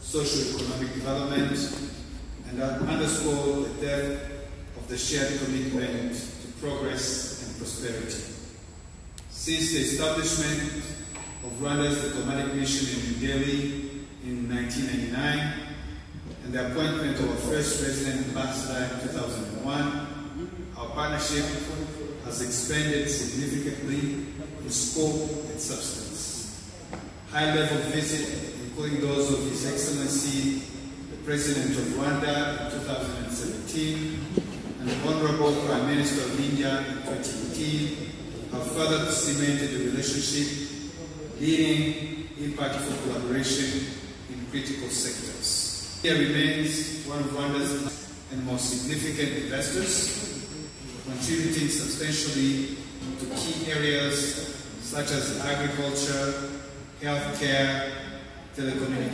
socio-economic development, and underscore the depth of the shared commitment to progress and prosperity. Since the establishment of Rwanda's diplomatic mission in New Delhi in 1999 and the appointment of our first resident ambassador in 2001, our partnership has expanded significantly in scope and substance. High-level visits, including those of His Excellency, the President of Rwanda in 2017, and the Honorable Prime Minister of India in 2018, have further cemented the relationship, leading impactful collaboration in critical sectors. India remains one of Rwanda's and most significant investors, contributing substantially to key areas such as agriculture, healthcare, telecommunications,